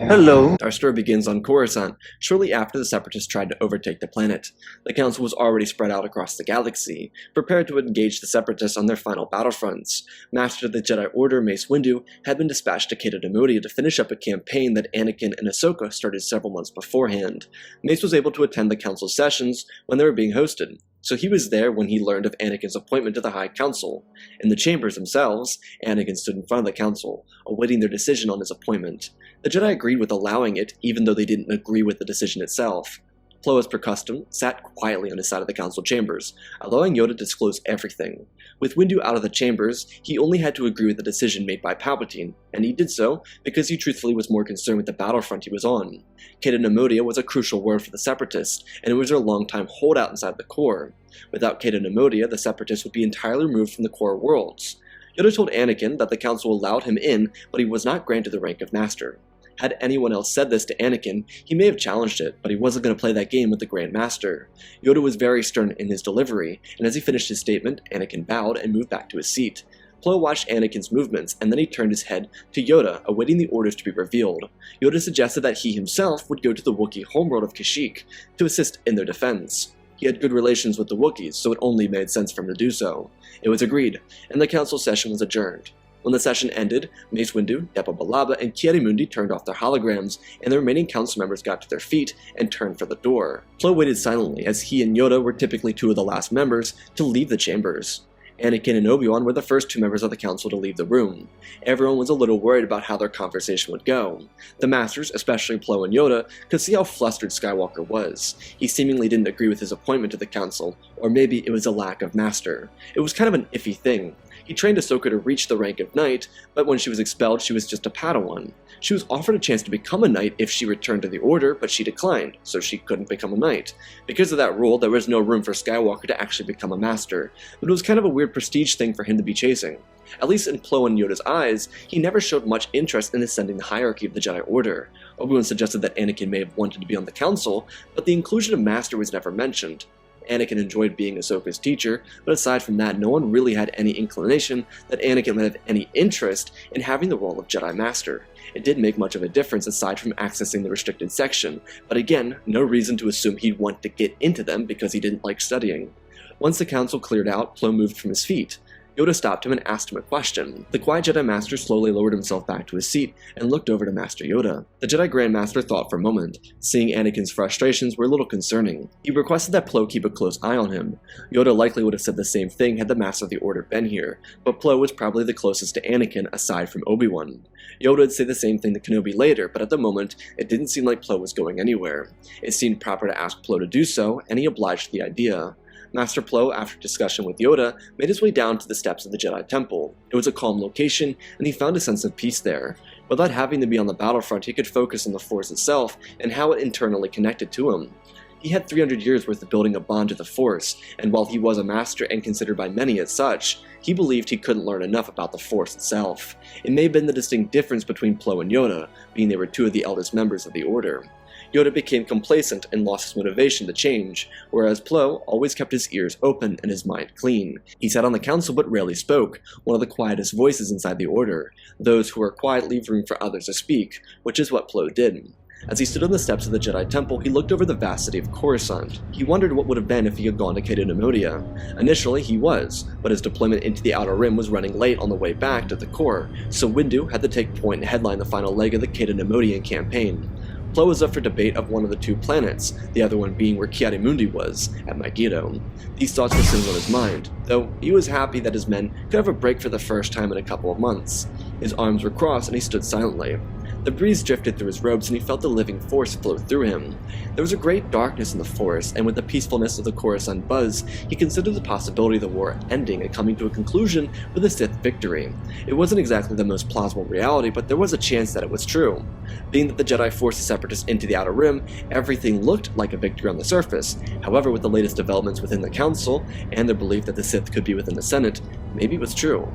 Hello. Our story begins on Coruscant, shortly after the Separatists tried to overtake the planet. The Council was already spread out across the galaxy, prepared to engage the Separatists on their final battlefronts. Master of the Jedi Order Mace Windu had been dispatched to Cato Neimoidia to finish up a campaign that Anakin and Ahsoka started several months beforehand. Mace was able to attend the Council sessions when they were being hosted, so he was there when he learned of Anakin's appointment to the High Council. In the chambers themselves, Anakin stood in front of the Council, awaiting their decision on his appointment. The Jedi agreed with allowing it, even though they didn't agree with the decision itself. Plo, as per custom, sat quietly on his side of the council chambers, allowing Yoda to disclose everything. With Windu out of the chambers, he only had to agree with the decision made by Palpatine, and he did so because he truthfully was more concerned with the battlefront he was on. Cato Neimoidia was a crucial word for the Separatists, and it was their longtime holdout inside the core. Without Cato Neimoidia, the Separatists would be entirely removed from the core worlds. Yoda told Anakin that the council allowed him in, but he was not granted the rank of Master. Had anyone else said this to Anakin, he may have challenged it, but he wasn't going to play that game with the Grand Master. Yoda was very stern in his delivery, and as he finished his statement, Anakin bowed and moved back to his seat. Plo watched Anakin's movements, and then he turned his head to Yoda, awaiting the orders to be revealed. Yoda suggested that he himself would go to the Wookiee homeworld of Kashyyyk to assist in their defense. He had good relations with the Wookiees, so it only made sense for him to do so. It was agreed, and the council session was adjourned. When the session ended, Mace Windu, Depa Billaba, and Ki-Adi-Mundi turned off their holograms, and the remaining council members got to their feet and turned for the door. Plo waited silently, as he and Yoda were typically two of the last members to leave the chambers. Anakin and Obi-Wan were the first two members of the council to leave the room. Everyone was a little worried about how their conversation would go. The Masters, especially Plo and Yoda, could see how flustered Skywalker was. He seemingly didn't agree with his appointment to the council, or maybe it was a lack of master. It was kind of an iffy thing. He trained Ahsoka to reach the rank of knight, but when she was expelled, she was just a Padawan. She was offered a chance to become a knight if she returned to the Order, but she declined, so she couldn't become a knight. Because of that rule, there was no room for Skywalker to actually become a master, but it was kind of a weird prestige thing for him to be chasing. At least in Plo and Yoda's eyes, he never showed much interest in ascending the hierarchy of the Jedi Order. Obi-Wan suggested that Anakin may have wanted to be on the council, but the inclusion of master was never mentioned. Anakin enjoyed being Ahsoka's teacher, but aside from that, no one really had any inclination that Anakin might have any interest in having the role of Jedi Master. It didn't make much of a difference aside from accessing the restricted section, but again, no reason to assume he'd want to get into them because he didn't like studying. Once the council cleared out, Plo moved from his feet. Yoda stopped him and asked him a question. The quiet Jedi Master slowly lowered himself back to his seat and looked over to Master Yoda. The Jedi Grand Master thought for a moment. Seeing Anakin's frustrations were a little concerning. He requested that Plo keep a close eye on him. Yoda likely would have said the same thing had the Master of the Order been here, but Plo was probably the closest to Anakin aside from Obi-Wan. Yoda would say the same thing to Kenobi later, but at the moment, it didn't seem like Plo was going anywhere. It seemed proper to ask Plo to do so, and he obliged to the idea. Master Plo, after discussion with Yoda, made his way down to the steps of the Jedi Temple. It was a calm location, and he found a sense of peace there. Without having to be on the battlefront, he could focus on the Force itself and how it internally connected to him. He had 300 years worth of building a bond to the Force, and while he was a master and considered by many as such, he believed he couldn't learn enough about the Force itself. It may have been the distinct difference between Plo and Yoda, being they were two of the eldest members of the Order. Yoda became complacent and lost his motivation to change, whereas Plo always kept his ears open and his mind clean. He sat on the council but rarely spoke, one of the quietest voices inside the Order. Those who were quiet leave room for others to speak, which is what Plo did. As he stood on the steps of the Jedi Temple, he looked over the vast city of Coruscant. He wondered what would have been if he had gone to Cato Neimoidia. Initially, he was, but his deployment into the Outer Rim was running late on the way back to the core, so Windu had to take point and headline the final leg of the Cato Neimoidian campaign. Plo was up for debate of one of the two planets, the other one being where Ki-Adi-Mundi was, at Megiddo. These thoughts were sitting on his mind, though he was happy that his men could have a break for the first time in a couple of months. His arms were crossed and he stood silently. The breeze drifted through his robes and he felt the living force flow through him. There was a great darkness in the forest, and with the peacefulness of the Coruscant buzz, he considered the possibility of the war ending and coming to a conclusion with a Sith victory. It wasn't exactly the most plausible reality, but there was a chance that it was true. Being that the Jedi forced the Separatists into the Outer Rim, everything looked like a victory on the surface. However, with the latest developments within the Council, and their belief that the Sith could be within the Senate, maybe it was true.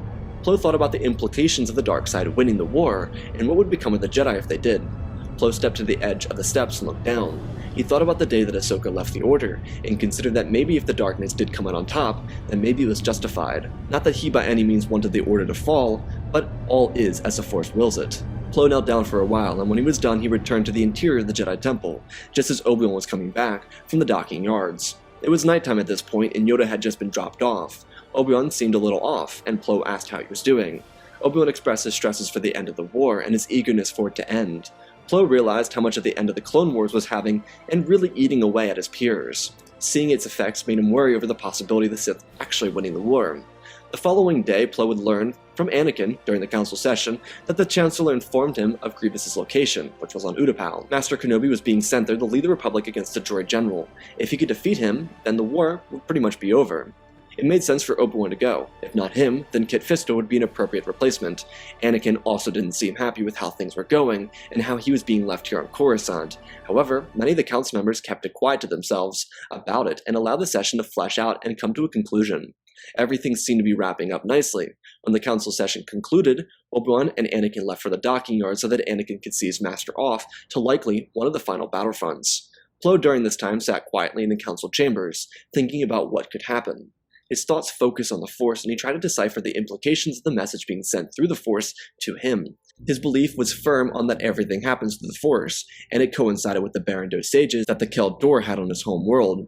Plo thought about the implications of the dark side winning the war, and what would become of the Jedi if they did. Plo stepped to the edge of the steps and looked down. He thought about the day that Ahsoka left the Order, and considered that maybe if the darkness did come out on top, then maybe it was justified. Not that he by any means wanted the Order to fall, but all is as the Force wills it. Plo knelt down for a while, and when he was done, he returned to the interior of the Jedi Temple, just as Obi-Wan was coming back from the docking yards. It was nighttime at this point, and Yoda had just been dropped off. Obi-Wan seemed a little off, and Plo asked how he was doing. Obi-Wan expressed his stresses for the end of the war and his eagerness for it to end. Plo realized how much of the end of the Clone Wars was having and really eating away at his peers. Seeing its effects made him worry over the possibility of the Sith actually winning the war. The following day, Plo would learn from Anakin during the council session that the Chancellor informed him of Grievous's location, which was on Utapau. Master Kenobi was being sent there to lead the Republic against a droid general. If he could defeat him, then the war would pretty much be over. It made sense for Obi-Wan to go. If not him, then Kit Fisto would be an appropriate replacement. Anakin also didn't seem happy with how things were going, and how he was being left here on Coruscant. However, many of the Council members kept it quiet to themselves about it, and allowed the session to flesh out and come to a conclusion. Everything seemed to be wrapping up nicely. When the council session concluded, Obi-Wan and Anakin left for the docking yard so that Anakin could see his master off to likely one of the final battlefronts. Plo during this time sat quietly in the council chambers, thinking about what could happen. His thoughts focused on the Force, and he tried to decipher the implications of the message being sent through the Force to him. His belief was firm on that everything happens through the Force, and it coincided with the barren dosages that the Khel Dor had on his home world.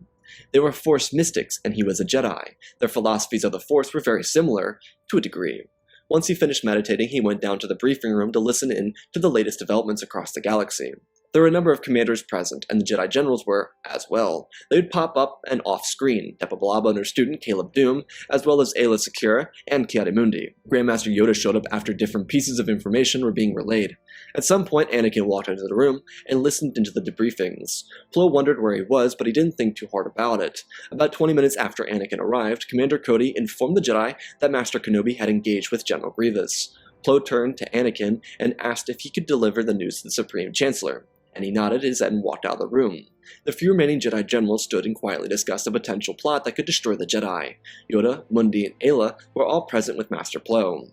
They were Force mystics, and he was a Jedi. Their philosophies of the Force were very similar, to a degree. Once he finished meditating, he went down to the briefing room to listen in to the latest developments across the galaxy. There were a number of commanders present, and the Jedi Generals were, as well. They would pop up and off-screen, Depa Billaba and her student, Caleb Doom, as well as Aayla Secura and Ki-Adi-Mundi. Grandmaster Yoda showed up after different pieces of information were being relayed. At some point, Anakin walked into the room and listened into the debriefings. Plo wondered where he was, but he didn't think too hard about it. About 20 minutes after Anakin arrived, Commander Cody informed the Jedi that Master Kenobi had engaged with General Grievous. Plo turned to Anakin and asked if he could deliver the news to the Supreme Chancellor, and he nodded his head and walked out of the room. The few remaining Jedi Generals stood and quietly discussed a potential plot that could destroy the Jedi. Yoda, Mundi, and Aayla were all present with Master Plo.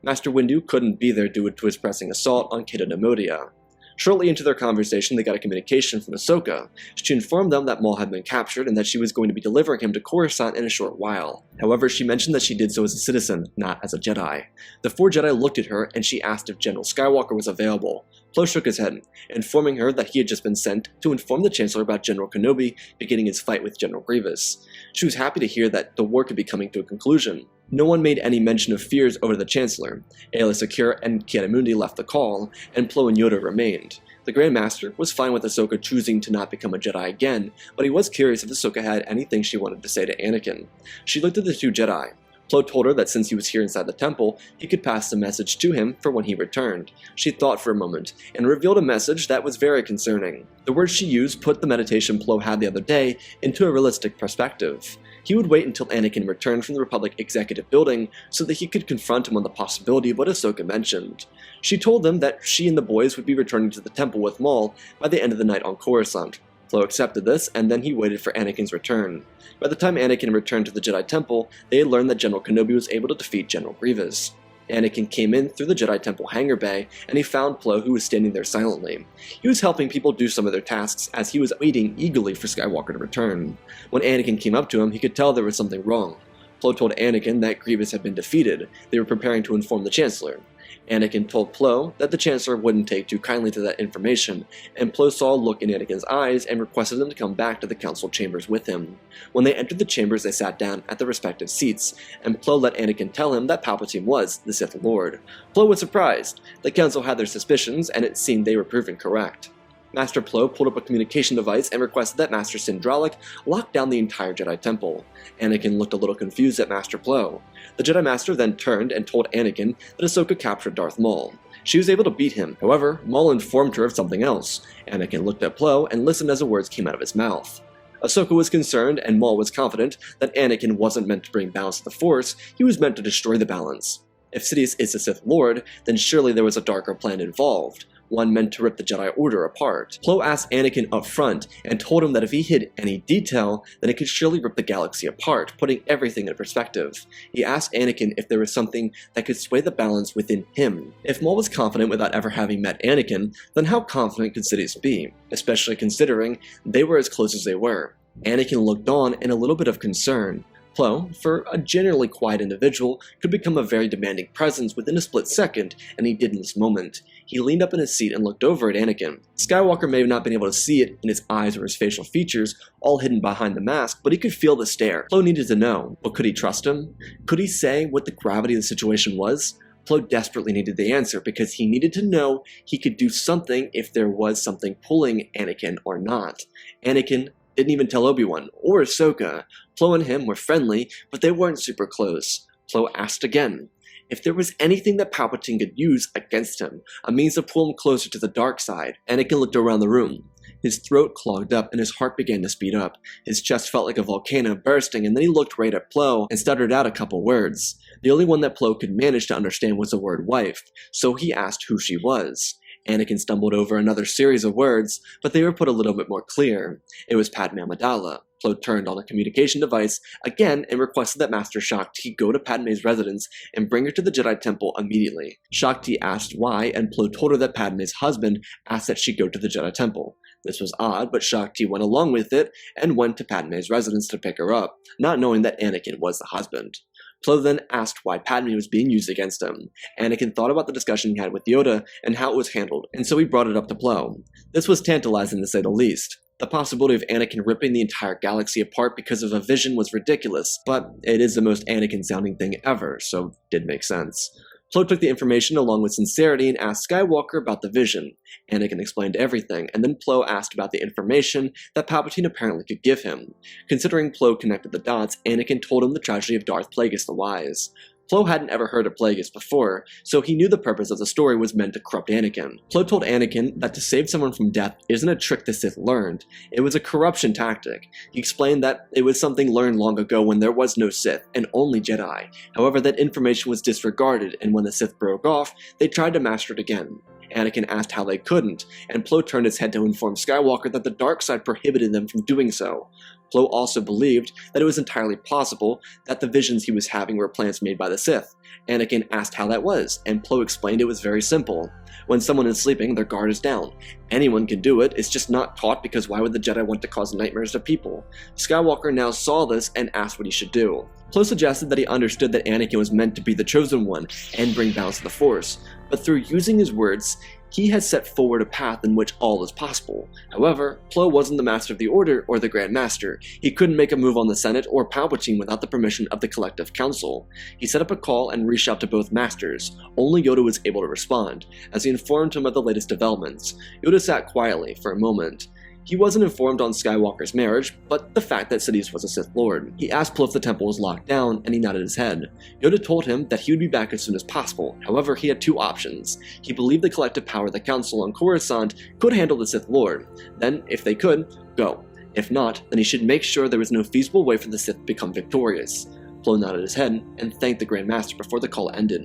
Master Windu couldn't be there due to his pressing assault on Kid Nemodia. Shortly into their conversation, they got a communication from Ahsoka. She informed them that Maul had been captured and that she was going to be delivering him to Coruscant in a short while. However, she mentioned that she did so as a citizen, not as a Jedi. The 4 Jedi looked at her, and she asked if General Skywalker was available. Plo shook his head, informing her that he had just been sent to inform the Chancellor about General Kenobi beginning his fight with General Grievous. She was happy to hear that the war could be coming to a conclusion. No one made any mention of fears over the Chancellor. Aayla Secura and Ki-Adi-Mundi left the call, and Plo and Yoda remained. The Grand Master was fine with Ahsoka choosing to not become a Jedi again, but he was curious if Ahsoka had anything she wanted to say to Anakin. She looked at the 2 Jedi. Plo told her that since he was here inside the temple, he could pass the message to him for when he returned. She thought for a moment, and revealed a message that was very concerning. The words she used put the meditation Plo had the other day into a realistic perspective. He would wait until Anakin returned from the Republic Executive Building so that he could confront him on the possibility of what Ahsoka mentioned. She told him that she and the boys would be returning to the temple with Maul by the end of the night on Coruscant. Plo accepted this, and then he waited for Anakin's return. By the time Anakin returned to the Jedi Temple, they had learned that General Kenobi was able to defeat General Grievous. Anakin came in through the Jedi Temple hangar bay, and he found Plo, who was standing there silently. He was helping people do some of their tasks as he was waiting eagerly for Skywalker to return. When Anakin came up to him, he could tell there was something wrong. Plo told Anakin that Grievous had been defeated. They were preparing to inform the Chancellor. Anakin told Plo that the Chancellor wouldn't take too kindly to that information, and Plo saw a look in Anakin's eyes and requested them to come back to the council chambers with him. When they entered the chambers, they sat down at their respective seats, and Plo let Anakin tell him that Palpatine was the Sith Lord. Plo was surprised. The council had their suspicions, and it seemed they were proven correct. Master Plo pulled up a communication device and requested that Master Sindralik lock down the entire Jedi Temple. Anakin looked a little confused at Master Plo. The Jedi Master then turned and told Anakin that Ahsoka captured Darth Maul. She was able to beat him. However, Maul informed her of something else. Anakin looked at Plo and listened as the words came out of his mouth. Ahsoka was concerned, and Maul was confident that Anakin wasn't meant to bring balance to the Force, he was meant to destroy the balance. If Sidious is the Sith Lord, then surely there was a darker plan involved, one meant to rip the Jedi Order apart. Plo asked Anakin up front and told him that if he hid any detail, then it could surely rip the galaxy apart, putting everything in perspective. He asked Anakin if there was something that could sway the balance within him. If Maul was confident without ever having met Anakin, then how confident could Sidious be, especially considering they were as close as they were? Anakin looked on in a little bit of concern. Plo, for a generally quiet individual, could become a very demanding presence within a split second, and he did in this moment. he leaned up in his seat and looked over at Anakin. Skywalker may have not been able to see it in his eyes or his facial features, all hidden behind the mask, but he could feel the stare. Plo needed to know, but could he trust him? Could he say what the gravity of the situation was? Plo desperately needed the answer because he needed to know he could do something if there was something pulling Anakin or not. Anakin didn't even tell Obi-Wan or Ahsoka. Plo and him were friendly, but they weren't super close. Plo asked again. If there was anything that Palpatine could use against him, a means to pull him closer to the dark side, Anakin looked around the room. His throat clogged up and his heart began to speed up. His chest felt like a volcano bursting, and then he looked right at Plo and stuttered out a couple words. The only one that Plo could manage to understand was the word wife, so he asked who she was. Anakin stumbled over another series of words, but they were put a little bit more clear. It was Padme Amidala. Plo turned on a communication device again and requested that Master Shakti go to Padme's residence and bring her to the Jedi Temple immediately. Shakti asked why, and Plo told her that Padme's husband asked that she go to the Jedi Temple. This was odd, but Shakti went along with it and went to Padme's residence to pick her up, not knowing that Anakin was the husband. Plo then asked why Padme was being used against him. Anakin thought about the discussion he had with Yoda and how it was handled, and so he brought it up to Plo. This was tantalizing to say the least. The possibility of Anakin ripping the entire galaxy apart because of a vision was ridiculous, but it is the most Anakin-sounding thing ever, so it did make sense. Plo took the information along with sincerity and asked Skywalker about the vision. Anakin explained everything, and then Plo asked about the information that Palpatine apparently could give him. Considering Plo connected the dots, Anakin told him the tragedy of Darth Plagueis the Wise. Plo hadn't ever heard of Plagueis before, so he knew the purpose of the story was meant to corrupt Anakin. Plo told Anakin that to save someone from death isn't a trick the Sith learned, it was a corruption tactic. He explained that it was something learned long ago when there was no Sith, and only Jedi. However, that information was disregarded, and when the Sith broke off, they tried to master it again. Anakin asked how they couldn't, and Plo turned his head to inform Skywalker that the dark side prohibited them from doing so. Plo also believed that it was entirely possible that the visions he was having were plans made by the Sith. Anakin asked how that was, and Plo explained it was very simple. When someone is sleeping, their guard is down. Anyone can do it, it's just not taught because why would the Jedi want to cause nightmares to people? Skywalker now saw this and asked what he should do. Plo suggested that he understood that Anakin was meant to be the chosen one and bring balance to the Force, but through using his words, he had set forward a path in which all is possible. However, Plo wasn't the Master of the Order or the Grand Master. He couldn't make a move on the Senate or Palpatine without the permission of the Collective Council. He set up a call and reached out to both Masters. Only Yoda was able to respond, as he informed him of the latest developments. Yoda sat quietly for a moment. He wasn't informed on Skywalker's marriage, but the fact that Sidious was a Sith Lord. He asked Plo if the temple was locked down, and he nodded his head. Yoda told him that he would be back as soon as possible. However, he had two options. He believed the collective power of the Council on Coruscant could handle the Sith Lord. Then, if they could, go. If not, then he should make sure there was no feasible way for the Sith to become victorious. Plo nodded his head and thanked the Grand Master before the call ended.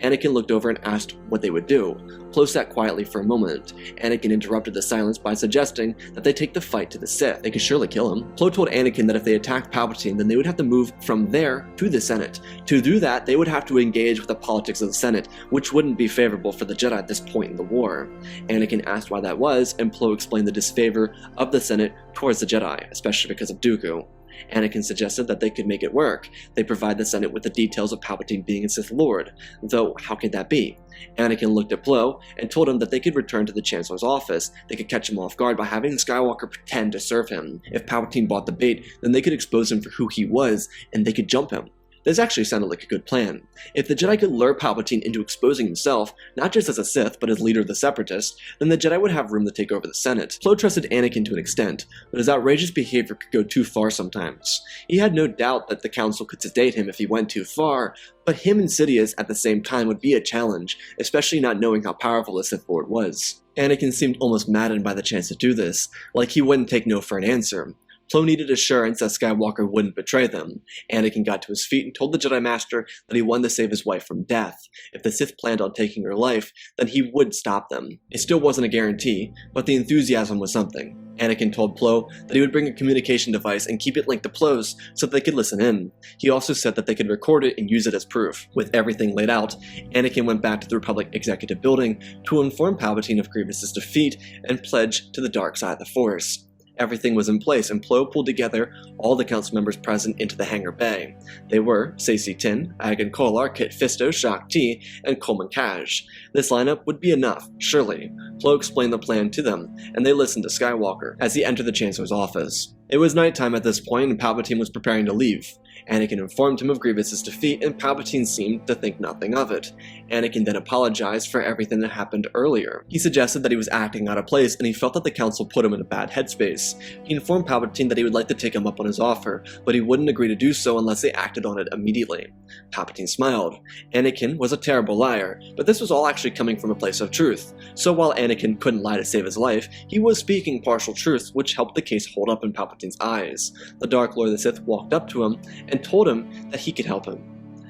Anakin looked over and asked what they would do. Plo sat quietly for a moment. Anakin interrupted the silence by suggesting that they take the fight to the Sith. They could surely kill him. Plo told Anakin that if they attacked Palpatine, then they would have to move from there to the Senate. To do that, they would have to engage with the politics of the Senate, which wouldn't be favorable for the Jedi at this point in the war. Anakin asked why that was, and Plo explained the disfavor of the Senate towards the Jedi, especially because of Dooku. Anakin suggested that they could make it work. They provide the Senate with the details of Palpatine being a Sith Lord. Though, how could that be? Anakin looked at Plo and told him that they could return to the Chancellor's office. They could catch him off guard by having Skywalker pretend to serve him. If Palpatine bought the bait, then they could expose him for who he was, and they could jump him. This actually sounded like a good plan. If the Jedi could lure Palpatine into exposing himself, not just as a Sith, but as leader of the Separatists, then the Jedi would have room to take over the Senate. Plo trusted Anakin to an extent, but his outrageous behavior could go too far sometimes. He had no doubt that the Council could sedate him if he went too far, but him and Sidious at the same time would be a challenge, especially not knowing how powerful the Sith Lord was. Anakin seemed almost maddened by the chance to do this, like he wouldn't take no for an answer. Plo needed assurance that Skywalker wouldn't betray them. Anakin got to his feet and told the Jedi Master that he wanted to save his wife from death. If the Sith planned on taking her life, then he would stop them. It still wasn't a guarantee, but the enthusiasm was something. Anakin told Plo that he would bring a communication device and keep it linked to Plo's so that they could listen in. He also said that they could record it and use it as proof. With everything laid out, Anakin went back to the Republic Executive Building to inform Palpatine of Grievous's defeat and pledge to the dark side of the Force. everything was in place, and Plo pulled together all the council members present into the hangar bay. They were Saesee Tiin, Agan Kolar, Kit Fisto, Shaak Ti, and Coleman Kaj. This lineup would be enough, surely. Plo explained the plan to them, and they listened to Skywalker as he entered the Chancellor's office. It was nighttime at this point, and Palpatine was preparing to leave. Anakin informed him of Grievous's defeat, and Palpatine seemed to think nothing of it. Anakin then apologized for everything that happened earlier. He suggested that he was acting out of place, and he felt that the council put him in a bad headspace. He informed Palpatine that he would like to take him up on his offer, but he wouldn't agree to do so unless they acted on it immediately. Palpatine smiled. Anakin was a terrible liar, but this was all actually coming from a place of truth. So while Anakin couldn't lie to save his life, he was speaking partial truths, which helped the case hold up in Palpatine's eyes. The Dark Lord of the Sith walked up to him and told him that he could help him.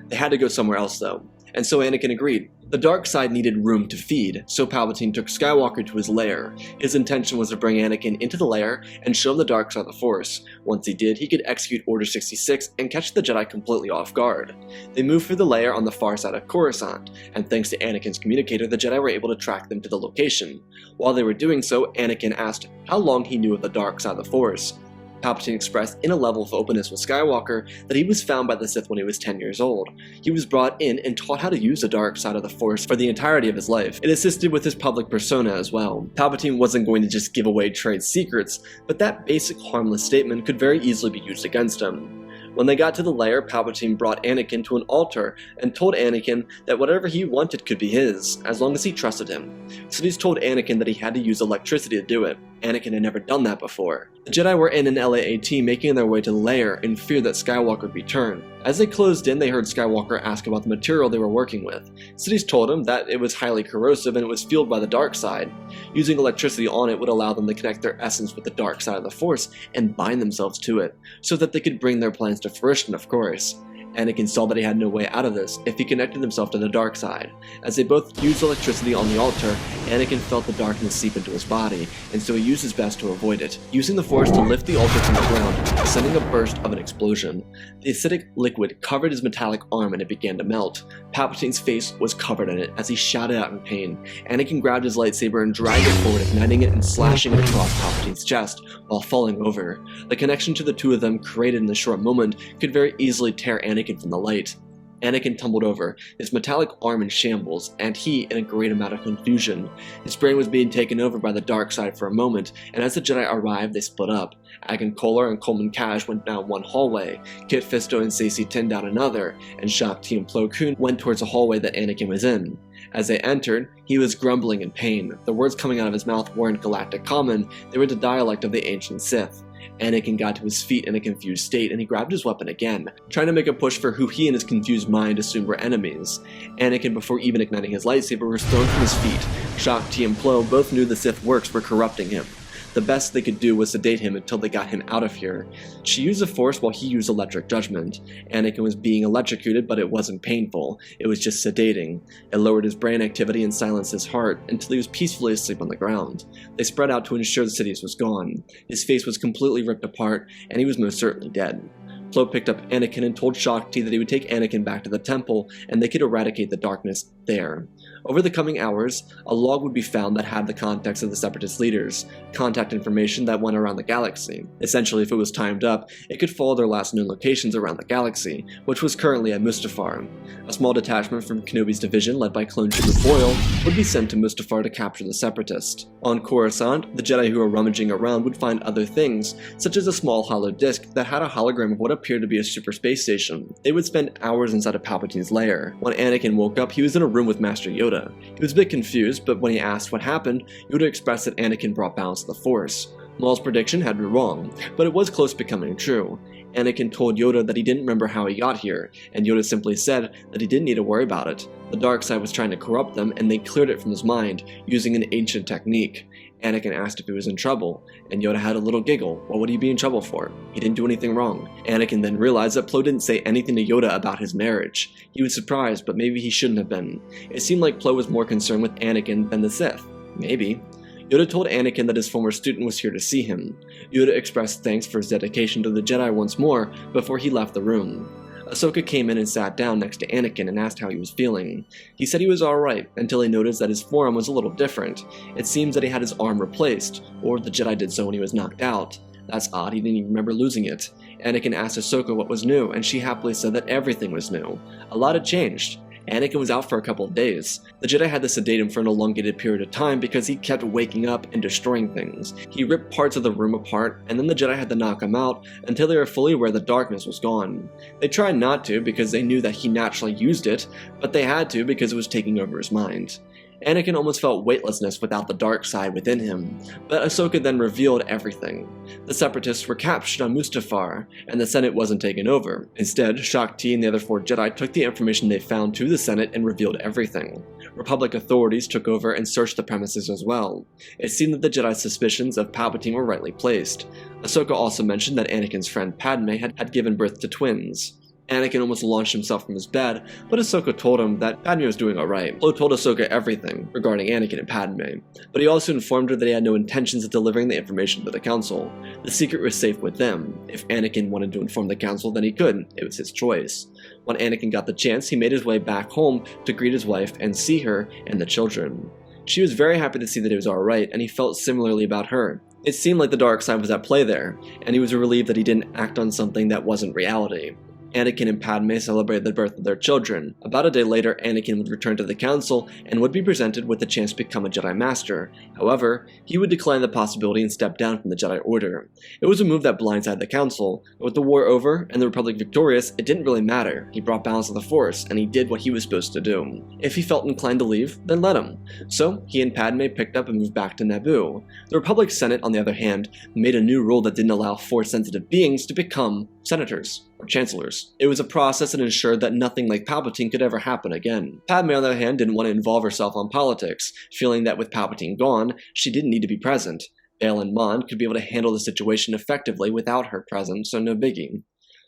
They had to go somewhere else though, and so Anakin agreed. The dark side needed room to feed, so Palpatine took Skywalker to his lair. His intention was to bring Anakin into the lair and show him the dark side of the Force. Once he did, he could execute Order 66 and catch the Jedi completely off guard. They moved through the lair on the far side of Coruscant, and thanks to Anakin's communicator, the Jedi were able to track them to the location. While they were doing so, Anakin asked how long he knew of the dark side of the Force. Palpatine expressed in a level of openness with Skywalker that he was found by the Sith when he was 10 years old. He was brought in and taught how to use the dark side of the Force for the entirety of his life. It assisted with his public persona as well. Palpatine wasn't going to just give away trade secrets, but that basic harmless statement could very easily be used against him. When they got to the lair, Palpatine brought Anakin to an altar and told Anakin that whatever he wanted could be his, as long as he trusted him. Sidious told Anakin that he had to use electricity to do it. Anakin had never done that before. The Jedi were in an LAAT making their way to the lair in fear that Skywalker would return. As they closed in, they heard Skywalker ask about the material they were working with. Sidious told him that it was highly corrosive and it was fueled by the dark side. Using electricity on it would allow them to connect their essence with the dark side of the Force and bind themselves to it, so that they could bring their plans to fruition, of course. Anakin saw that he had no way out of this if he connected himself to the dark side. As they both used electricity on the altar, Anakin felt the darkness seep into his body, and so he used his best to avoid it, using the Force to lift the altar from the ground, sending a burst of an explosion. The acidic liquid covered his metallic arm and it began to melt. Palpatine's face was covered in it as he shouted out in pain. Anakin grabbed his lightsaber and dragged it forward, igniting it and slashing it across Palpatine's chest while falling over. The connection to the two of them created in the short moment could very easily tear Anakin from the light. Anakin tumbled over, his metallic arm in shambles, and he in a great amount of confusion. His brain was being taken over by the dark side for a moment, and as the Jedi arrived, they split up. Agan Kolar and Coleman Kaj went down one hallway, Kit Fisto and Saesee Tiin down another, and Shaak Ti and Plo Koon went towards the hallway that Anakin was in. As they entered, he was grumbling in pain. The words coming out of his mouth weren't Galactic Common, they were the dialect of the ancient Sith. Anakin got to his feet in a confused state, and he grabbed his weapon again, trying to make a push for who he and his confused mind assumed were enemies. Anakin, before even igniting his lightsaber, was thrown from his feet. Shaak Ti and Plo both knew the Sith works were corrupting him. The best they could do was sedate him until they got him out of here. She used the Force while he used electric judgment. Anakin was being electrocuted, but it wasn't painful. It was just sedating. It lowered his brain activity and silenced his heart until he was peacefully asleep on the ground. They spread out to ensure that Sidious was gone. His face was completely ripped apart, and he was most certainly dead. Plo picked up Anakin and told Shaak Ti that he would take Anakin back to the temple, and they could eradicate the darkness there. Over the coming hours, a log would be found that had the contacts of the Separatist leaders, contact information that went around the galaxy. Essentially, if it was timed up, it could follow their last known locations around the galaxy, which was currently at Mustafar. A small detachment from Kenobi's division, led by Clone Trooper Boyle, would be sent to Mustafar to capture the Separatists. On Coruscant, the Jedi who were rummaging around would find other things, such as a small hollow disc that had a hologram of what appeared to be a super space station. They would spend hours inside of Palpatine's lair. When Anakin woke up, he was in a room with Master Yoda. He was a bit confused, but when he asked what happened, Yoda expressed that Anakin brought balance to the Force. Maul's prediction had been wrong, but it was close to becoming true. Anakin told Yoda that he didn't remember how he got here, and Yoda simply said that he didn't need to worry about it. The dark side was trying to corrupt them, and they cleared it from his mind, using an ancient technique. Anakin asked if he was in trouble, and Yoda had a little giggle. What would he be in trouble for? He didn't do anything wrong. Anakin then realized that Plo didn't say anything to Yoda about his marriage. He was surprised, but maybe he shouldn't have been. It seemed like Plo was more concerned with Anakin than the Sith. Maybe. Yoda told Anakin that his former student was here to see him. Yoda expressed thanks for his dedication to the Jedi once more before he left the room. Ahsoka came in and sat down next to Anakin and asked how he was feeling. He said he was alright, until he noticed that his forearm was a little different. It seems that he had his arm replaced, or the Jedi did so when he was knocked out. That's odd, he didn't even remember losing it. Anakin asked Ahsoka what was new, and she happily said that everything was new. A lot had changed. Anakin was out for a couple of days. The Jedi had to sedate him for an elongated period of time because he kept waking up and destroying things. He ripped parts of the room apart, and then the Jedi had to knock him out until they were fully aware the darkness was gone. They tried not to because they knew that he naturally used it, but they had to because it was taking over his mind. Anakin almost felt weightlessness without the dark side within him, but Ahsoka then revealed everything. The Separatists were captured on Mustafar, and the Senate wasn't taken over. Instead, Shaak-Ti and the other 4 Jedi took the information they found to the Senate and revealed everything. Republic authorities took over and searched the premises as well. It seemed that the Jedi's suspicions of Palpatine were rightly placed. Ahsoka also mentioned that Anakin's friend Padme had given birth to twins. Anakin almost launched himself from his bed, but Ahsoka told him that Padme was doing alright. Plo told Ahsoka everything regarding Anakin and Padme, but he also informed her that he had no intentions of delivering the information to the Council. The secret was safe with them. If Anakin wanted to inform the Council, then he could. It was his choice. When Anakin got the chance, he made his way back home to greet his wife and see her and the children. She was very happy to see that he was alright, and he felt similarly about her. It seemed like the dark side was at play there, and he was relieved that he didn't act on something that wasn't reality. Anakin and Padme celebrated the birth of their children. About a day later, Anakin would return to the Council and would be presented with the chance to become a Jedi Master. However, he would decline the possibility and step down from the Jedi Order. It was a move that blindsided the Council, but with the war over and the Republic victorious, it didn't really matter. He brought balance to the Force, and he did what he was supposed to do. If he felt inclined to leave, then let him. So, he and Padme picked up and moved back to Naboo. The Republic Senate, on the other hand, made a new rule that didn't allow Force-sensitive beings to become senators or chancellors. It was a process that ensured that nothing like Palpatine could ever happen again. Padme, on the other hand, didn't want to involve herself on politics, feeling that with Palpatine gone, she didn't need to be present. Bail and Mon could be able to handle the situation effectively without her present, so no biggie.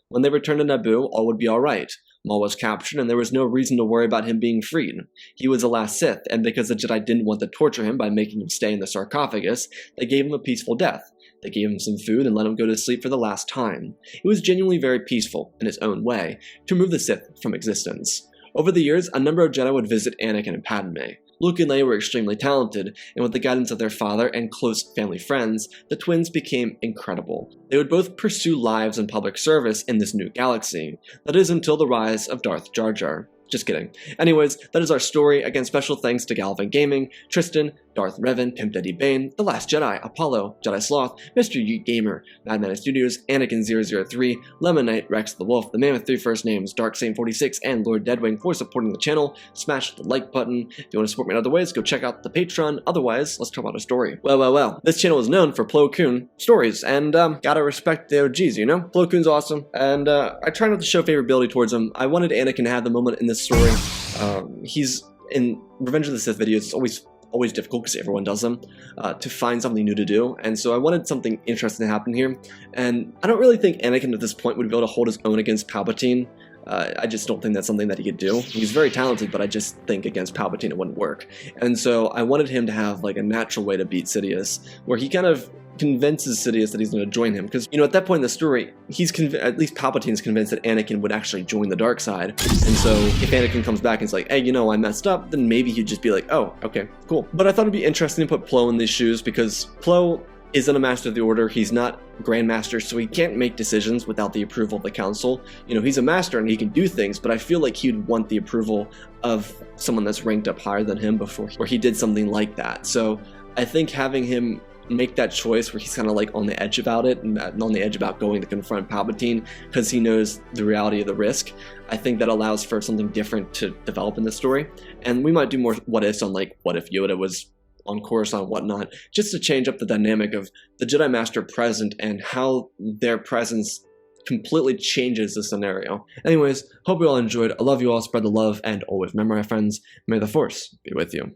When they returned to Naboo, all would be alright. Maul was captured, and there was no reason to worry about him being freed. He was the last Sith, and because the Jedi didn't want to torture him by making him stay in the sarcophagus, they gave him a peaceful death. They gave him some food and let him go to sleep for the last time. It was genuinely very peaceful, in its own way, to remove the Sith from existence. Over the years, a number of Jedi would visit Anakin and Padme. Luke and Leia were extremely talented, and with the guidance of their father and close family friends, the twins became incredible. They would both pursue lives in public service in this new galaxy. That is until the rise of Darth Jar Jar. Just kidding. Anyways, that is our story. Again, special thanks to Galvin Gaming, Tristan, Darth Revan, Pimp Daddy Bane, The Last Jedi, Apollo, Jedi Sloth, Mr. Yeet Gamer, Madman Studios, Anakin003, Lemon Knight, Rex the Wolf, The Man with 3 First Names, DarkSaint46, and Lord Deadwing for supporting the channel. Smash the like button. If you want to support me in other ways, go check out the Patreon. Otherwise, let's talk about a story. Well. This channel is known for Plo Koon stories, and gotta respect the OGs, you know? Plo Koon's awesome, and I try not to show favorability towards him. I wanted Anakin to have the moment in this story. He's in Revenge of the Sith videos. It's always difficult because everyone does them, to find something new to do, and so I wanted something interesting to happen here, and I don't really think Anakin at this point would be able to hold his own against Palpatine. I just don't think that's something that he could do. He's very talented, but I just think against Palpatine it wouldn't work, and so I wanted him to have like a natural way to beat Sidious, where he kind of convinces Sidious that he's going to join him, because, you know, at that point in the story, at least Palpatine's convinced that Anakin would actually join the dark side, and so if Anakin comes back and is like, hey, you know, I messed up, then maybe he'd just be like, oh, okay, cool. But I thought it'd be interesting to put Plo in these shoes, because Plo isn't a Master of the Order, he's not Grand Master, so he can't make decisions without the approval of the Council. You know, he's a Master and he can do things, but I feel like he'd want the approval of someone that's ranked up higher than him before he did something like that. So I think having him make that choice where he's kind of like on the edge about it and on the edge about going to confront Palpatine because he knows the reality of the risk, I think that allows for something different to develop in the story. And we might do more what ifs on like what if Yoda was on Coruscant and whatnot, just to change up the dynamic of the Jedi Master present and how their presence completely changes the scenario. Anyways, hope you all enjoyed. I love you all, spread the love, and always remember, my friends, may the Force be with you.